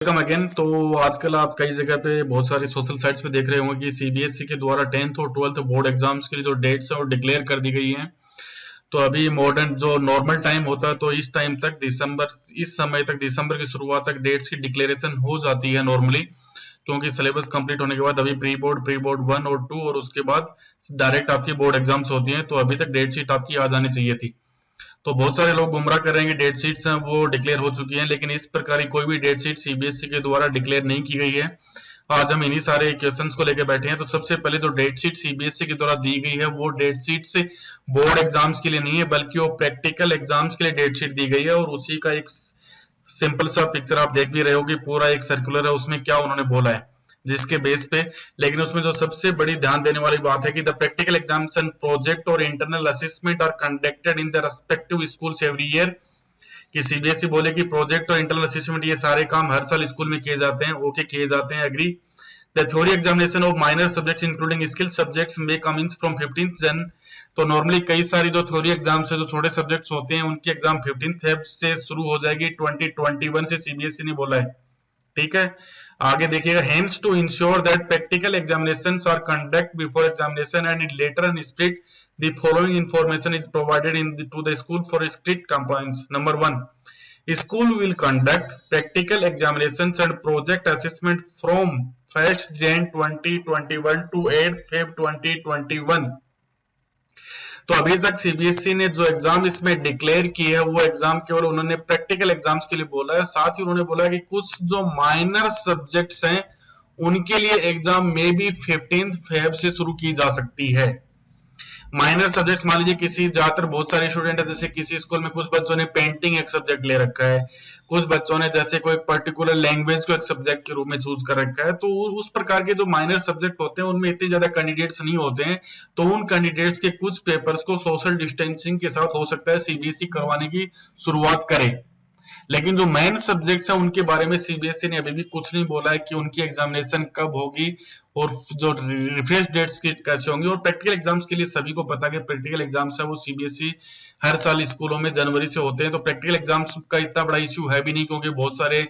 Welcome again. तो आजकल आप कई जगह पे बहुत सारी सोशल साइट्स पे देख रहे होंगे कि सीबीएसई के द्वारा 10th और 12th बोर्ड एग्जाम्स के लिए जो डेट्स हैं वो डिक्लेयर कर दी गई हैं। तो अभी मॉडर्न जो नॉर्मल टाइम होता है तो इस टाइम तक इस समय तक दिसंबर की शुरुआत तक डेट्स की डिक्लेरेशन हो जाती है नॉर्मली, क्योंकि सिलेबस कंप्लीट होने के बाद अभी प्री बोर्ड 1 और 2 और उसके बाद डायरेक्ट आपकी बोर्ड एग्जाम्स होती हैं। तो अभी तक डेट शीट आपकी आ जानी चाहिए थी। तो बहुत सारे लोग गुमराह कर रहे हैं कि डेट शीट्स हैं वो डिक्लेयर हो चुकी हैं, लेकिन इस प्रकार की कोई भी डेट शीट सीबीएसई के द्वारा डिक्लेयर नहीं की गई है। आज हम इन्हीं सारे क्वेश्चंस को लेकर बैठे हैं। तो सबसे पहले जो डेट शीट सीबीएसई के द्वारा दी गई है वो डेट शीट से बोर्ड एग्जाम्स के लिए नहीं है, बल्कि वो प्रैक्टिकल एग्जाम्स के लिए डेट शीट दी गई है। और उसी का एक सिंपल सा पिक्चर आप देख भी रहे हो कि पूरा एक सर्कुलर है, उसमें क्या उन्होंने बोला है जिसके बेस पे। लेकिन उसमें जो सबसे बड़ी ध्यान देने वाली बात है कि द प्रैक्टिकल एग्जामिनेशन प्रोजेक्ट और internal assessment are conducted in the respective schools every year. कि सीबीएसई बोले कि प्रोजेक्ट और इंटरनल असेसमेंट ये सारे काम हर साल स्कूल में किए जाते हैं। ओके, किए जाते हैं, agree. The theory examination of minor subjects including skill subjects may commence from 15th Jan. तो नॉर्मली कई सारी जो थ्योरी एग्जाम्स है, जो छोटे सब्जेक्ट्स होते हैं, उनकी एग्जाम 15th फेब से शुरू हो जाएगी 2021 से, सीबीएसई ने बोला है। ठीक है, आगे देखिएगा, hence to ensure that practical examinations are conduct before examination end in letter and spirit the following information is provided in to the school for strict compliance. Number 1, school will conduct practical examinations and project assessment from 1st Jan 2021 to 8th Feb 2021। तो अभी तक CBSE ने जो exam इसमें declare किए है वो exam केवल उन्होंने प्रैक्टिकल एग्जाम्स के लिए बोला है। साथ ही उन्होंने बोला है कि कुछ जो माइनर सब्जेक्ट्स हैं उनके लिए एग्जाम में भी 15th फेब से शुरू की जा सकती है। माइनर सब्जेक्ट्स मान लीजिए किसी, ज्यादातर बहुत सारे स्टूडेंट है, जैसे किसी स्कूल में कुछ बच्चों ने पेंटिंग एक सब्जेक्ट ले रखा है, कुछ बच्चों ने जैसे कोई पर्टिकुलर लैंग्वेज को एक सब्जेक्ट के रूप में चूज कर रखा है। तो उस प्रकार के जो माइनर सब्जेक्ट होते हैं उनमें इतने ज्यादा कैंडिडेट्स नहीं होते हैं, तो उन कैंडिडेट्स के कुछ पेपर्स को सोशल डिस्टेंसिंग के साथ हो सकता है सीबीएसई करवाने की शुरुआत करे। लेकिन जो मेन सब्जेक्ट्स हैं उनके बारे में सीबीएसई ने अभी भी कुछ नहीं बोला है कि उनकी एग्जामिनेशन कब होगी और जो रिफ्रेश डेट्स की कैसे होंगी। और प्रैक्टिकल एग्जाम्स के लिए सभी को पता है कि प्रैक्टिकल एग्जाम्स है वो सीबीएसई हर साल स्कूलों में जनवरी से होते हैं। तो प्रैक्टिकल एग्जाम्स का इतना बड़ा इश्यू है भी नहीं, क्योंकि बहुत सारे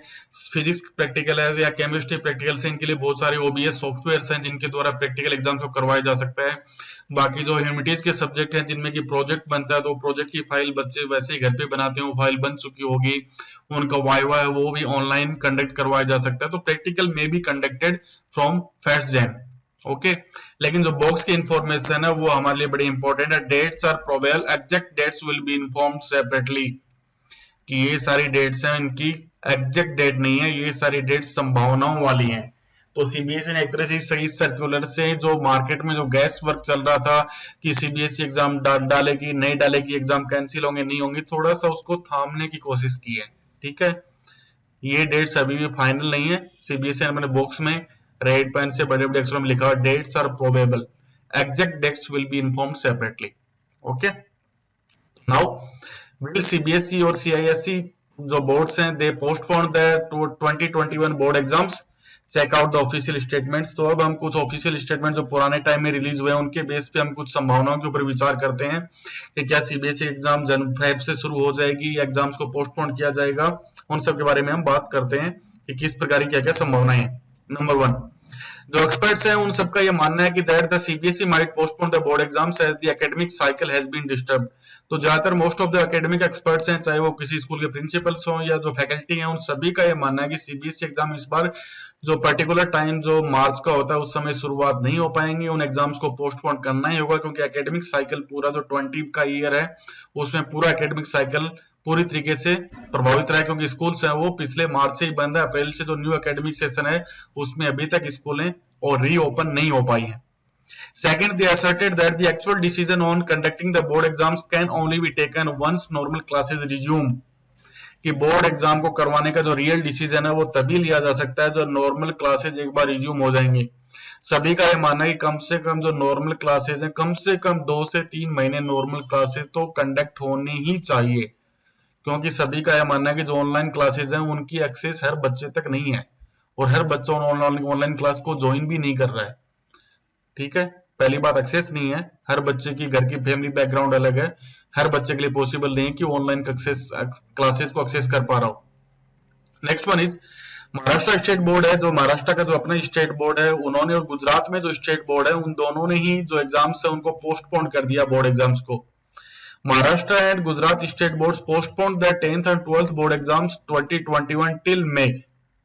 फिजिक्स प्रैक्टिकल है या केमिस्ट्री प्रैक्टिकल है, इनके लिए बहुत सारे ओबीएस सॉफ्टवेयर हैं जिनके द्वारा प्रैक्टिकल एग्जाम्स को करवाया जा सकता है। बाकी जो ह्यूमैनिटीज के सब्जेक्ट हैं जिनमें की प्रोजेक्ट बनता है, तो प्रोजेक्ट की फाइल बच्चे वैसे ही घर पे बनाते हैं, वो फाइल बन चुकी होगी, उनका वाइवा है वो भी ऑनलाइन कंडक्ट करवाया जा सकता है। तो प्रैक्टिकल में भी conducted from 1st Jan। Okay, लेकिन जो बॉक्स की इंफॉर्मेशन है वो हमारे लिए बड़ी इंपॉर्टेंट है। Dates are probable, exact dates will be informed separately. कि ये सारी डेट्स हैं, इनकी एग्जैक्ट डेट नहीं है, ये सारी डेट्स संभावनाओं वाली हैं। तो सीबीएसई ने एक तरह से सही सर्कुलर से जो मार्केट में जो गैस वर्क चल रहा था कि सीबीएसई एग्जाम डालेगी नहीं डालेगी, एग्जाम कैंसिल होंगे नहीं होंगे, थोड़ा सा उसको थामने की कोशिश की है। ठीक है, ये डेट्स अभी भी फाइनल नहीं है। सीबीएसई ने अपने बॉक्स में रेड पेन से बड़े बड़े अक्षरों में लिखा है, dates are probable, exact dates will be informed separately. Okay, now will CBSE और सीआईएसई जो बोर्ड्स हैं they postpone the 2021 board exams, check out the official statements. तो अब हम कुछ ऑफिशियल स्टेटमेंट जो पुराने टाइम में रिलीज हुए हैं उनके बेस पे हम कुछ संभावनाओं के ऊपर विचार करते हैं कि क्या सीबीएसई एग्जाम फेब से शुरू हो जाएगी या एग्जाम्स को पोस्टपोन किया जाएगा। उन सब के बारे में हम बात करते हैं कि किस प्रकार की क्या क्या संभावनाएं हैं। नंबर 1, जो एक्सपर्ट्स हैं उन सबका यह मानना है कि that the CBSE might postpone the board exams as the academic cycle has been disturbed. तो ज्यादातर most of the academic experts हैं, चाहे वो किसी स्कूल के प्रिंसिपल्स हों या जो फैकल्टी हैं, उन सभी का यह मानना है कि सीबीएसई एग्जाम इस बार जो पर्टिकुलर टाइम जो मार्च का होता है उस समय शुरुआत नहीं हो पाएंगे, उन एग्जाम्स को पोस्टपोन करना ही होगा, क्योंकि एकेडमिक साइकिल पूरा जो 20 का ईयर है उसमें पूरा एकेडमिक साइकिल पूरी तरीके से प्रभावित रहा है, क्योंकि स्कूल्स हैं वो पिछले मार्च से ही बंद है। अप्रैल से जो न्यू एकेडमिक सेशन है उसमें अभी तक स्कूलें और रीओपन नहीं हो पाई हैं। Second, they asserted that the actual decision on conducting the board exams can only be taken once normal classes resume। कि बोर्ड एग्जाम को करवाने का जो रियल डिसीजन है वो तभी लिया जा सकता है जब नॉर्मल क्लासेज एक बार रिज्यूम हो जाएंगी। सभी का यह मानना है कि कम से कम जो नॉर्मल क्लासेज हैं, कम से कम 2 से 3 महीने नॉर्मल क्लासेज तो कंडक्ट होनी ही चाहिए, क्योंकि सभी का यह मानना है कि जो ऑनलाइन क्लासेज हैं उनकी एक्सेस हर बच्चे तक नहीं है और हर बच्चा ऑनलाइन क्लास को ज्वाइन भी नहीं कर रहा है। ठीक है, पहली बात एक्सेस नहीं है, हर बच्चे की घर की फैमिली बैकग्राउंड अलग है, हर बच्चे के लिए पॉसिबल नहीं है कि ऑनलाइन क्लासेस को एक्सेस कर पा रहा हो। Next one is Maharashtra state board है, जो महाराष्ट्र का जो अपना स्टेट बोर्ड है उन्होंने, और गुजरात में जो स्टेट बोर्ड है उन दोनों ने ही जो एग्जाम्स है उनको पोस्टपोन कर दिया, बोर्ड एग्जाम्स को। Maharashtra and Gujarat state boards postponed their 10th and 12th board exams 2021 till May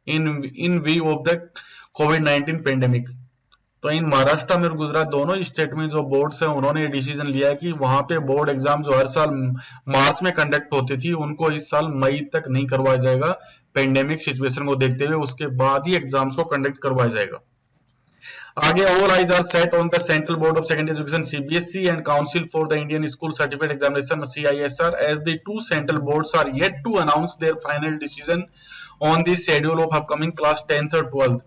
in view of the COVID-19 pandemic। तो इन महाराष्ट्र में और गुजरात दोनों स्टेट में जो बोर्ड्स हैं उन्होंने डिसीजन लिया है कि वहां पे बोर्ड एग्जाम जो हर साल मार्च में कंडक्ट होती थी उनको इस साल मई तक नहीं करवाया जाएगा, पेंडेमिक सिचुएशन को देखते हुए उसके बाद ही एग्जाम्स को कंडक्ट करवाया जाएगा। आगे all eyes are set on the Central Board of Secondary Education (CBSE) and Council for the Indian School Certificate Examination (CISR) as the two central boards are yet to announce their final decision on the schedule of upcoming class 10th और 12th।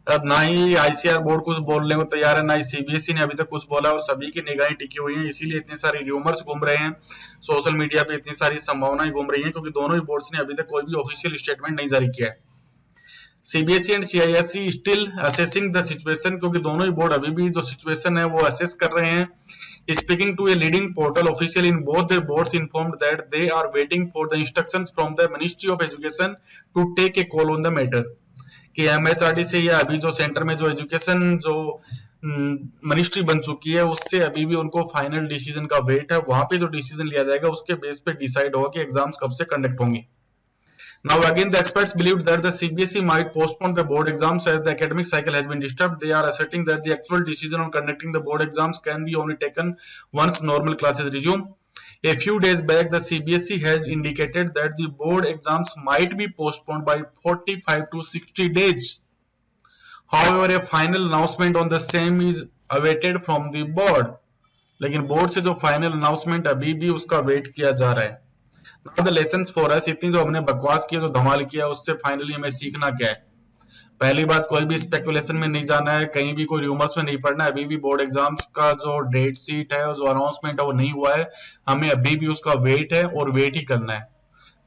अब ना ही ICR board कुछ बोलने को तैयार है, ना ही CBSE ने अभी तक कुछ बोला, और सभी की निगाहें टिकी हुई हैं, इसीलिए इतनी सारी रूमर्स घूम रहे हैं सोशल मीडिया पे, इतनी सारी संभावनाएं घूम रही हैं, क्योंकि दोनों ही बोर्ड्स ने अभी तक कोई भी ऑफिशियल स्टेटमेंट नहीं जारी किया है। CBSE and CISCE still assessing the situation, क्योंकि दोनों ही बोर्ड अभी भी जो सिचुएशन है वो असेस कर रहे हैं। Speaking to a leading portal official in both the boards informed that they are waiting for the instructions from the Ministry of Education to take a call on the matter। कि MHRD से या अभी जो centre में जो education जो ministry बन चुकी है उससे अभी भी उनको फाइनल डिसीजन का वेट है, वहां पे जो डिसीजन लिया जाएगा उसके बेस पे डिसाइड होगा कि एग्जाम्स कब से कंडक्ट होंगी। Now again, the experts believed that the CBSE might postpone the board exams as the academic cycle has been disturbed. They are asserting that the actual decision on conducting the board exams can be only taken once normal classes resume। A few days back, the CBSE has indicated that the board exams might be postponed by 45 to 60 days। However, a final announcement on the same is awaited from the board। लेकिन board से जो final announcement अभी भी उसका wait किया जा रहा है। Now the lessons for us, इतनी जो हमने बकवास किया, जो धमाल किया, उससे फाइनली हमें सीखना क्या है। पहली बात, कोई भी स्पेकुलेशन में नहीं जाना है, कहीं भी कोई रूमर्स में नहीं पड़ना है। अभी भी बोर्ड एग्जाम्स का जो डेट शीट है, जो अनाउंसमेंट है वो नहीं हुआ है, हमें अभी भी उसका वेट है और वेट ही करना है।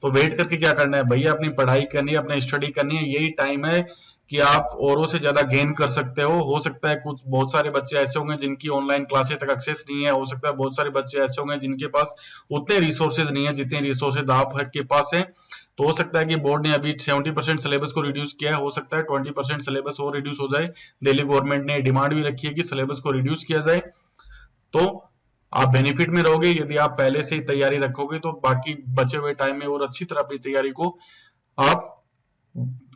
तो वेट करके क्या करना है भैया, अपनी पढ़ाई करनी है, अपनी स्टडी करनी है। यही टाइम है कि आप औरों से ज्यादा गेन कर सकते हो सकता है कुछ बहुत सारे बच्चे ऐसे होंगे जिनकी ऑनलाइन क्लासेस तक एक्सेस नहीं है, हो सकता है बहुत सारे बच्चे ऐसे होंगे जिनके पास उतने रिसोर्सेज नहीं है जितने रिसोर्सेज आपके पास है। तो हो सकता है कि बोर्ड ने अभी 70% सिलेबस को रिड्यूस किया है, हो सकता है 20% सिलेबस और रिड्यूस हो जाए। दिल्ली गवर्नमेंट ने डिमांड भी रखी है कि सिलेबस को रिड्यूस किया जाए, तो आप बेनिफिट में रहोगे। यदि आप पहले से ही तैयारी रखोगे तो बाकी बचे हुए टाइम में और अच्छी तरह अपनी तैयारी को आप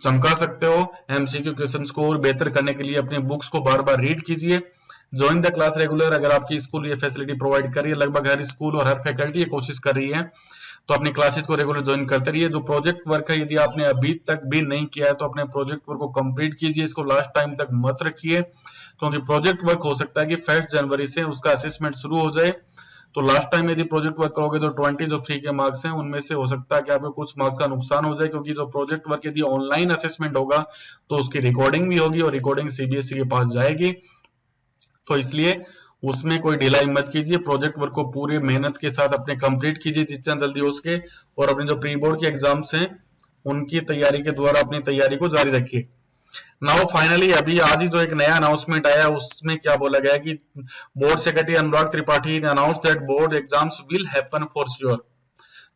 चमका सकते हो। एमसीक्यू क्वेश्चंस को और बेहतर करने के लिए अपने बुक्स को बार बार रीड कीजिए। ज्वाइन द क्लास रेगुलर, अगर आपकी स्कूल ये फैसिलिटी प्रोवाइड कर रही है, लगभग हर स्कूल और हर फैकल्टी ये कोशिश कर रही है, तो अपनी क्लासेस को रेगुलर ज्वाइन करते रहिए। जो प्रोजेक्ट वर्क है, यदि आपने अभी तक भी नहीं किया है तो अपने प्रोजेक्ट वर्क को कंप्लीट कीजिए, इसको लास्ट टाइम तक मत रखिए, क्योंकि प्रोजेक्ट वर्क हो सकता है कि 1 जनवरी से उसका असेसमेंट शुरू हो जाए। तो लास्ट टाइम यदि प्रोजेक्ट वर्क करोगे तो 20 जो फ्री के मार्क्स हैं उनमें से हो सकता है कि आपको कुछ मार्क्स का नुकसान हो जाए, क्योंकि जो प्रोजेक्ट वर्क यदि ऑनलाइन असेसमेंट होगा तो उसकी रिकॉर्डिंग भी होगी और रिकॉर्डिंग सीबीएसई के पास जाएगी। तो इसलिए उसमें कोई ढिलाई मत कीजिए, प्रोजेक्ट वर्क को पूरे मेहनत के साथ अपने कंप्लीट कीजिए जितना जल्दी हो सके, और अपने जो प्री बोर्ड के एग्जाम्स हैं उनकी तैयारी के द्वारा अपनी तैयारी को जारी रखिए। नाउ फाइनली अभी आज ही जो एक नया अनाउंसमेंट आया उसमें क्या बोला गया कि बोर्ड सेक्रेटरी अनुराग त्रिपाठी ने announce that board exams will happen for sure.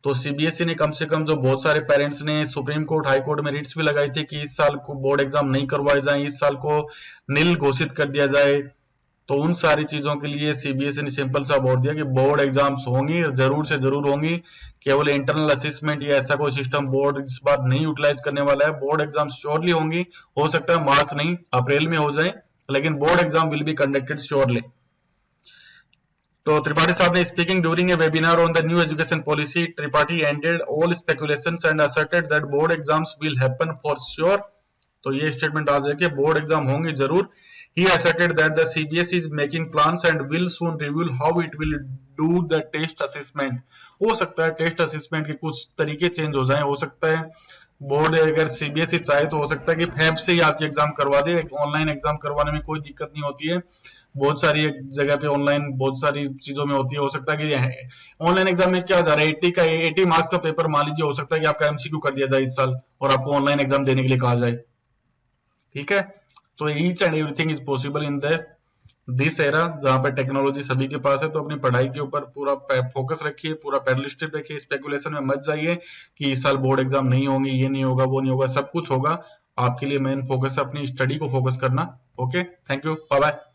तो सीबीएसई ने कम से कम जो बहुत सारे पेरेंट्स ने सुप्रीम कोर्ट, हाई कोर्ट में रिट्स भी लगाई थी कि इस साल को बोर्ड एग्जाम नहीं करवाए जाए, इस साल को नील घोषित कर दिया जाए, तो उन सारी चीजों के लिए सीबीएसई ने सिंपल सा बोल दिया कि बोर्ड एग्जाम्स होंगी, जरूर से जरूर होंगी। केवल इंटरनल असेसमेंट या ऐसा कोई सिस्टम बोर्ड इस बार नहीं यूटिलाइज करने वाला है। बोर्ड एग्जाम्स श्योरली होंगी, हो सकता है मार्च नहीं अप्रैल में हो जाए, लेकिन board exam will be conducted surely. तो त्रिपाठी साहब ने speaking during a webinar on the new education policy, Tripathi ended all speculations and asserted that board exams will happen for sure. तो ये स्टेटमेंट आ जाए कि बोर्ड एग्जाम होंगे जरूर। He asserted that the CBSE is making plans and will soon reveal how it will do the test assessment। हो सकता है test assessment के कुछ तरीके चेंज हो जाएं, हो सकता है बोर्ड अगर सीबीएसई चाहे तो हो सकता है कि फैब से ही आपके एग्जाम करवा दे। ऑनलाइन एग्जाम करवाने में कोई दिक्कत नहीं होती है, बहुत सारी जगह पे ऑनलाइन बहुत सारी चीजों में होती है। हो सकता है कि ऑनलाइन एग्जाम में क्या जा रहा है, 80 मार्क्स का पेपर मान लीजिए, हो सकता है कि आपका एमसीक्यू कर दिया जाए इस साल और आपको ऑनलाइन एग्जाम देने के लिए कहा जाए, ठीक है। तो each and everything is possible in this era जहां पर टेक्नोलॉजी सभी के पास है। तो अपनी पढ़ाई के ऊपर पूरा फोकस रखिए, पूरा पैडलिस्टिक रखिए, स्पेकुलेशन में मत जाइए कि इस साल बोर्ड एग्जाम नहीं होंगे, ये नहीं होगा, वो नहीं होगा, सब कुछ होगा। आपके लिए मेन फोकस है अपनी स्टडी को फोकस करना। Okay, thank you, bye bye.